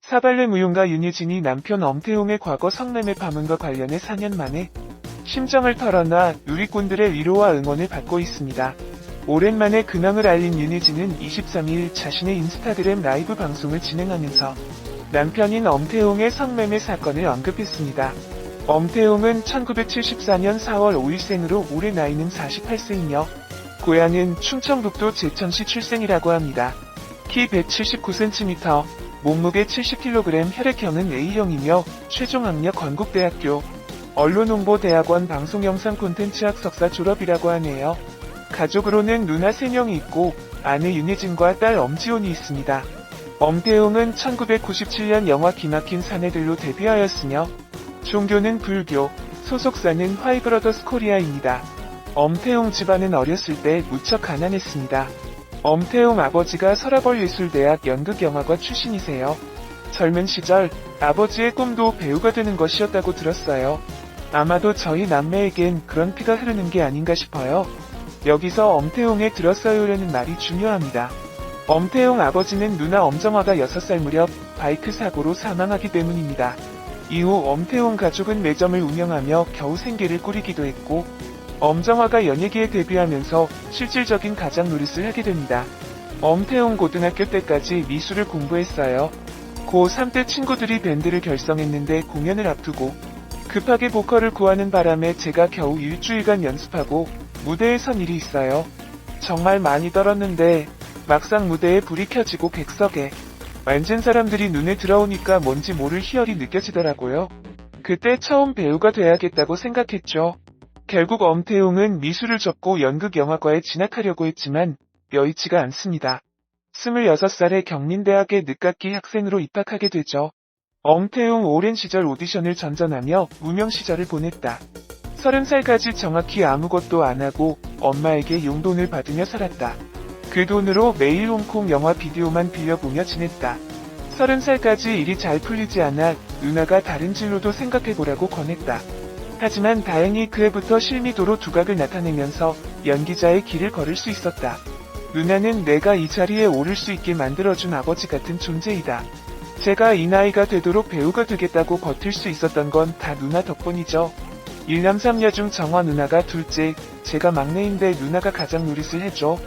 사발레 무용가 윤예진이 남편 엄태웅의 과거 성매매 파문과 관련해 4년 만에 심정을 털어놔 누리꾼들의 위로와 응원을 받고 있습니다. 오랜만에 근황을 알린 윤예진은 23일 자신의 인스타그램 라이브 방송을 진행하면서 남편인 엄태웅의 성매매 사건을 언급했습니다. 엄태웅은 1974년 4월 5일생으로 올해 나이는 48세이며 고향은 충청북도 제천시 출생이라고 합니다. 키 179cm, 몸무게 70kg, 혈액형은 A형이며 최종학력 건국대학교 언론홍보대학원 방송영상 콘텐츠학 석사 졸업이라고 하네요. 가족으로는 누나 3명이 있고 아내 윤예진과 딸 엄지온이 있습니다. 엄태웅은 1997년 영화 기막힌 사내들로 데뷔하였으며 종교는 불교, 소속사는 화이브러더스 코리아입니다. 엄태웅 집안은 어렸을 때 무척 가난했습니다. 엄태웅 아버지가 서라벌예술대학 연극영화과 출신이세요. 젊은 시절 아버지의 꿈도 배우가 되는 것이었다고 들었어요. 아마도 저희 남매에겐 그런 피가 흐르는 게 아닌가 싶어요. 여기서 엄태웅의 들었어요라는 말이 중요합니다. 엄태웅 아버지는 누나 엄정화가 6살 무렵 바이크 사고로 사망하기 때문입니다. 이후 엄태웅 가족은 매점을 운영하며 겨우 생계를 꾸리기도 했고 엄정화가 연예계에 데뷔하면서 실질적인 가장 노릇을 하게 됩니다. 엄태웅 고등학교 때까지 미술을 공부했어요. 고3 때 친구들이 밴드를 결성했는데 공연을 앞두고 급하게 보컬을 구하는 바람에 제가 겨우 일주일간 연습하고 무대에 선 일이 있어요. 정말 많이 떨었는데 막상 무대에 불이 켜지고 객석에 앉은 사람들이 눈에 들어오니까 뭔지 모를 희열이 느껴지더라고요. 그때 처음 배우가 돼야겠다고 생각했죠. 결국 엄태웅은 미술을 접고 연극영화과에 진학하려고 했지만 여의치가 않습니다. 26살에 경민대학에 늦깎이 학생으로 입학하게 되죠. 엄태웅 오랜 시절 오디션을 전전하며 무명 시절을 보냈다. 30살까지 정확히 아무것도 안하고 엄마에게 용돈을 받으며 살았다. 그 돈으로 매일 홍콩 영화 비디오만 빌려보며 지냈다. 30살까지 일이 잘 풀리지 않아 누나가 다른 진로도 생각해보라고 권했다. 하지만 다행히 그해부터 실미도로 두각을 나타내면서 연기자의 길을 걸을 수 있었다. 누나는 내가 이 자리에 오를 수 있게 만들어준 아버지 같은 존재이다. 제가 이 나이가 되도록 배우가 되겠다고 버틸 수 있었던 건 다 누나 덕분이죠. 1남 3녀 중 정화 누나가 둘째, 제가 막내인데 누나가 가장 노릇을 해줘.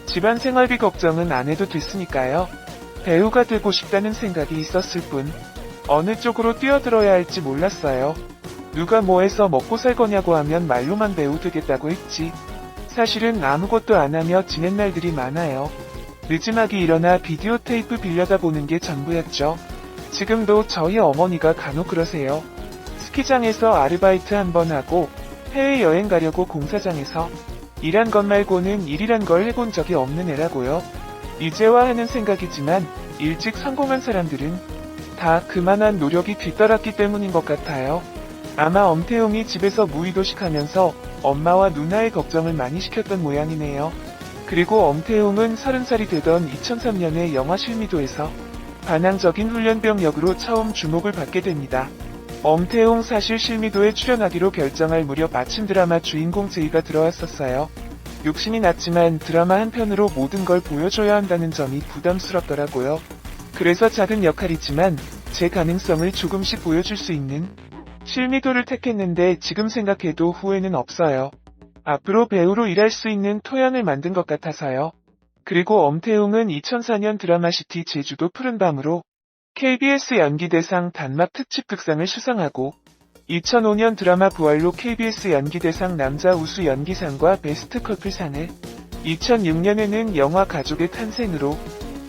집안 생활비 걱정은 안 해도 됐으니까요. 배우가 되고 싶다는 생각이 있었을 뿐 어느 쪽으로 뛰어들어야 할지 몰랐어요. 누가 뭐해서 먹고 살거냐고 하면 말로만 배우 되겠다고 했지. 사실은 아무것도 안 하며 지낸 날들이 많아요. 늦지막이 일어나 비디오 테이프 빌려다 보는 게 전부였죠. 지금도 저희 어머니가 간혹 그러세요. 스키장에서 아르바이트 한번 하고 해외여행 가려고 공사장에서 일한 것 말고는 일이란 걸 해본 적이 없는 애라고요. 이제와 하는 생각이지만 일찍 성공한 사람들은 다 그만한 노력이 뒤따랐기 때문인 것 같아요. 아마 엄태웅이 집에서 무의도식하면서 엄마와 누나의 걱정을 많이 시켰던 모양이네요. 그리고 엄태웅은 30살이 되던 2003년에 영화 실미도에서 반항적인 훈련병 역으로 처음 주목을 받게 됩니다. 엄태웅 사실 실미도에 출연하기로 결정할 무렵 아침 드라마 주인공 제의가 들어왔었어요. 욕심이 났지만 드라마 한 편으로 모든 걸 보여줘야 한다는 점이 부담스럽더라고요. 그래서 작은 역할이지만 제 가능성을 조금씩 보여줄 수 있는 실미도를 택했는데 지금 생각해도 후회는 없어요. 앞으로 배우로 일할 수 있는 토양을 만든 것 같아서요. 그리고 엄태웅은 2004년 드라마시티 제주도 푸른밤으로 KBS 연기대상 단막 특집극상을 수상하고 2005년 드라마 부활로 KBS 연기대상 남자 우수 연기상과 베스트 커플상을 2006년에는 영화 가족의 탄생으로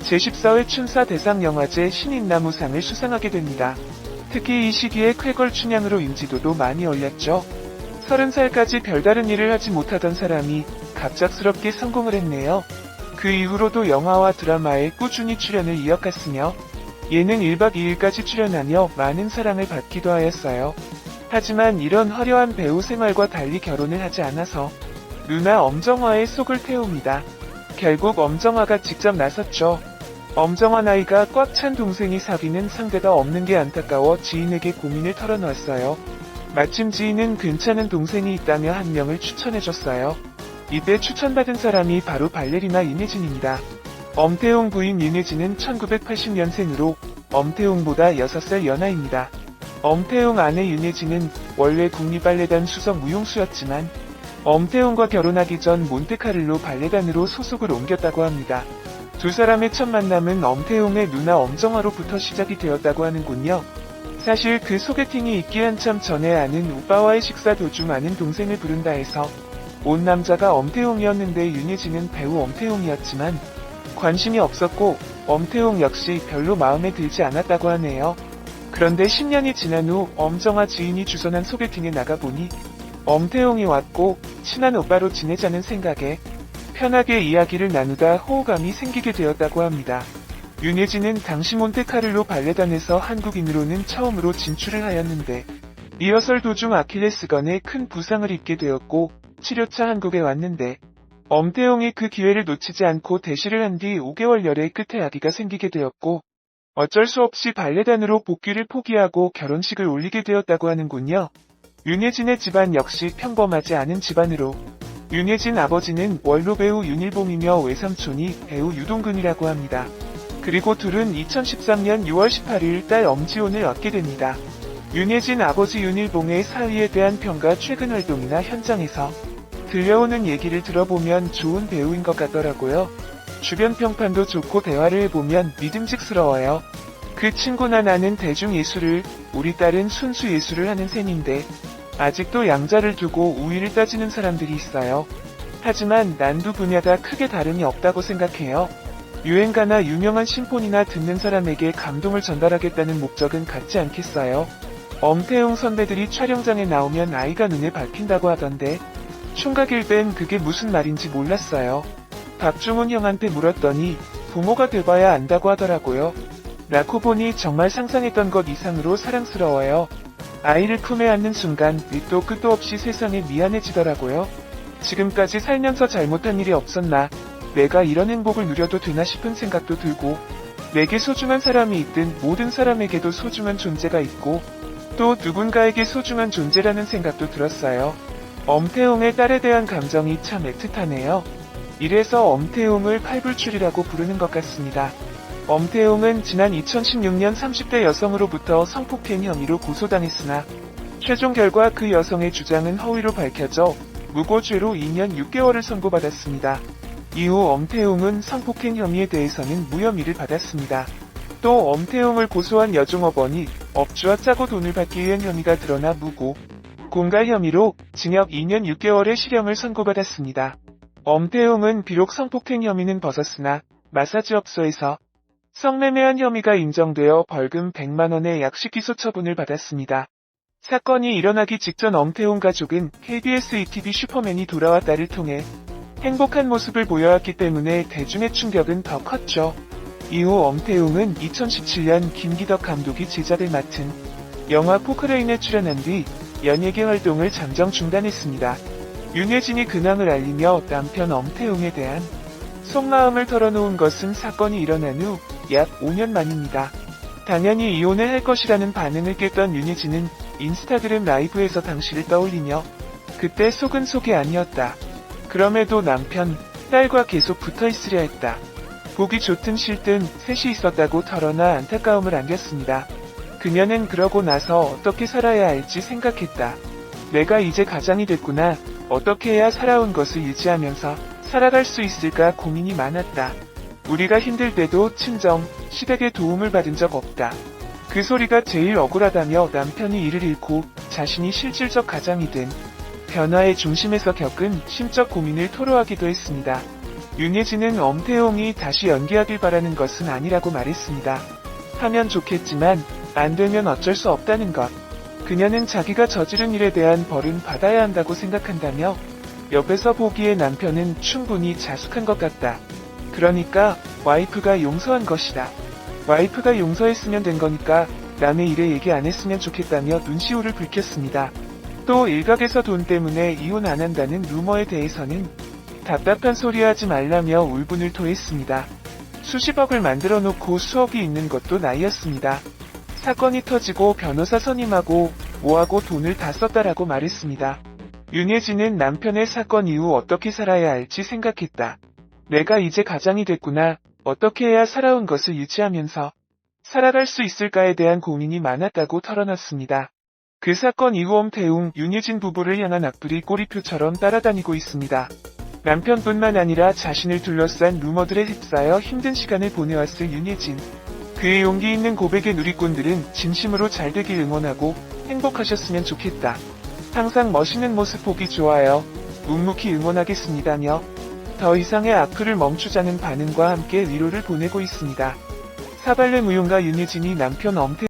제14회 춘사 대상영화제 신인나무상을 수상하게 됩니다. 특히 이 시기에 쾌걸 춘향으로 인지도도 많이 올렸죠. 30살까지 별다른 일을 하지 못하던 사람이 갑작스럽게 성공을 했네요. 그 이후로도 영화와 드라마에 꾸준히 출연을 이어갔으며 예능 1박 2일까지 출연하며 많은 사랑을 받기도 하였어요. 하지만 이런 화려한 배우 생활과 달리 결혼을 하지 않아서 누나 엄정화의 속을 태웁니다. 결국 엄정화가 직접 나섰죠. 엄정화 나이가 꽉 찬 동생이 사귀는 상대가 없는 게 안타까워 지인에게 고민을 털어놓았어요. 마침 지인은 괜찮은 동생이 있다며 한 명을 추천해줬어요. 이때 추천받은 사람이 바로 발레리나 윤예진입니다. 엄태웅 부인 윤예진은 1980년생으로 엄태웅보다 6살 연하입니다. 엄태웅 아내 윤혜진은 원래 국립발레단 수석 무용수였지만 엄태웅과 결혼하기 전 몬테카를로 발레단으로 소속을 옮겼다고 합니다. 두 사람의 첫 만남은 엄태웅의 누나 엄정화로부터 시작이 되었다고 하는군요. 사실 그 소개팅이 있기 한참 전에 아는 오빠와의 식사 도중 아는 동생을 부른다 해서 온 남자가 엄태웅이었는데 윤혜진은 배우 엄태웅이었지만 관심이 없었고 엄태웅 역시 별로 마음에 들지 않았다고 하네요. 그런데 10년이 지난 후 엄정화 지인이 주선한 소개팅에 나가보니 엄태웅이 왔고 친한 오빠로 지내자는 생각에 편하게 이야기를 나누다 호감이 생기게 되었다고 합니다. 윤혜진은 당시 몬테카를로 발레단에서 한국인으로는 처음으로 진출을 하였는데 리허설 도중 아킬레스건에 큰 부상을 입게 되었고 치료차 한국에 왔는데 엄태웅이 그 기회를 놓치지 않고 대시를 한 뒤 5개월여의 끝에 아기가 생기게 되었고 어쩔 수 없이 발레단으로 복귀를 포기하고 결혼식을 올리게 되었다고 하는군요. 윤혜진의 집안 역시 평범하지 않은 집안으로 윤혜진 아버지는 원로 배우 윤일봉이며 외삼촌이 배우 유동근이라고 합니다. 그리고 둘은 2013년 6월 18일 딸 엄지훈을 얻게 됩니다. 윤혜진 아버지 윤일봉의 사위에 대한 평가 최근 활동이나 현장에서 들려오는 얘기를 들어보면 좋은 배우인 것 같더라고요. 주변 평판도 좋고 대화를 해보면 믿음직스러워요. 그 친구나 나는 대중예술을, 우리 딸은 순수예술을 하는 셈인데 아직도 양자를 두고 우위를 따지는 사람들이 있어요. 하지만 난 두 분야 다 크게 다름이 없다고 생각해요. 유행가나 유명한 심폰이나 듣는 사람에게 감동을 전달하겠다는 목적은 같지 않겠어요. 엄태웅 선배들이 촬영장에 나오면 아이가 눈에 밟힌다고 하던데 총각일 땐 그게 무슨 말인지 몰랐어요. 박중훈 형한테 물었더니 부모가 돼봐야 안다고 하더라고요. 낳고 보니 정말 상상했던 것 이상으로 사랑스러워요. 아이를 품에 안는 순간 밑도 끝도 없이 세상에 미안해지더라고요. 지금까지 살면서 잘못한 일이 없었나, 내가 이런 행복을 누려도 되나 싶은 생각도 들고 내게 소중한 사람이 있든 모든 사람에게도 소중한 존재가 있고 또 누군가에게 소중한 존재라는 생각도 들었어요. 엄태웅의 딸에 대한 감정이 참 애틋하네요. 이래서 엄태웅을 팔불출이라고 부르는 것 같습니다. 엄태웅은 지난 2016년 30대 여성으로부터 성폭행 혐의로 고소당했으나 최종 결과 그 여성의 주장은 허위로 밝혀져 무고죄로 2년 6개월을 선고받았습니다. 이후 엄태웅은 성폭행 혐의에 대해서는 무혐의를 받았습니다. 또 엄태웅을 고소한 여종업원이 업주와 짜고 돈을 받기 위한 혐의가 드러나 무고, 공갈 혐의로 징역 2년 6개월의 실형을 선고받았습니다. 엄태웅은 비록 성폭행 혐의는 벗었으나 마사지업소에서 성매매한 혐의가 인정되어 벌금 100만원의 약식 기소 처분을 받았습니다. 사건이 일어나기 직전 엄태웅 가족은 KBS ETV 슈퍼맨이 돌아왔다를 통해 행복한 모습을 보여왔기 때문에 대중의 충격은 더 컸죠. 이후 엄태웅은 2017년 김기덕 감독이 제작을 맡은 영화 포크레인에 출연한 뒤 연예계 활동을 잠정 중단했습니다. 윤혜진이 근황을 알리며 남편 엄태웅에 대한 속마음을 털어놓은 것은 사건이 일어난 후 약 5년 만입니다. 당연히 이혼을 할 것이라는 반응을 깼던 윤혜진은 인스타그램 라이브에서 당시를 떠올리며 그때 속은 속이 아니었다. 그럼에도 남편, 딸과 계속 붙어있으려 했다. 보기 좋든 싫든 셋이 있었다고 털어놔 안타까움을 안겼습니다. 그녀는 그러고 나서 어떻게 살아야 할지 생각했다. 내가 이제 가장이 됐구나. 어떻게 해야 살아온 것을 유지하면서 살아갈 수 있을까 고민이 많았다. 우리가 힘들 때도 친정, 시댁의 도움을 받은 적 없다. 그 소리가 제일 억울하다며 남편이 일을 잃고 자신이 실질적 가장이 된 변화의 중심에서 겪은 심적 고민을 토로하기도 했습니다. 윤혜진은 엄태웅이 다시 연기하길 바라는 것은 아니라고 말했습니다. 하면 좋겠지만 안 되면 어쩔 수 없다는 것. 그녀는 자기가 저지른 일에 대한 벌은 받아야 한다고 생각한다며 옆에서 보기에 남편은 충분히 자숙한 것 같다. 그러니까 와이프가 용서한 것이다. 와이프가 용서했으면 된 거니까 남의 일에 얘기 안 했으면 좋겠다며 눈시울을 붉혔습니다. 또 일각에서 돈 때문에 이혼 안 한다는 루머에 대해서는 답답한 소리 하지 말라며 울분을 토했습니다. 수십억을 만들어 놓고 수억이 있는 것도 나이였습니다. 사건이 터지고 변호사 선임하고 뭐하고 돈을 다 썼다라고 말했습니다. 윤혜진은 남편의 사건 이후 어떻게 살아야 할지 생각했다. 내가 이제 가장이 됐구나. 어떻게 해야 살아온 것을 유지하면서 살아갈 수 있을까에 대한 고민이 많았다고 털어놨습니다. 그 사건 이후 엄태웅, 윤유진 부부를 향한 악플이 꼬리표처럼 따라다니고 있습니다. 남편뿐만 아니라 자신을 둘러싼 루머들에 휩싸여 힘든 시간을 보내왔을 윤유진. 그의 용기 있는 고백에 누리꾼들은 진심으로 잘 되길 응원하고 행복하셨으면 좋겠다. 항상 멋있는 모습 보기 좋아요. 묵묵히 응원하겠습니다며 더 이상의 악플을 멈추자는 반응과 함께 위로를 보내고 있습니다. 사발레 무용가 윤유진이 남편 엄태웅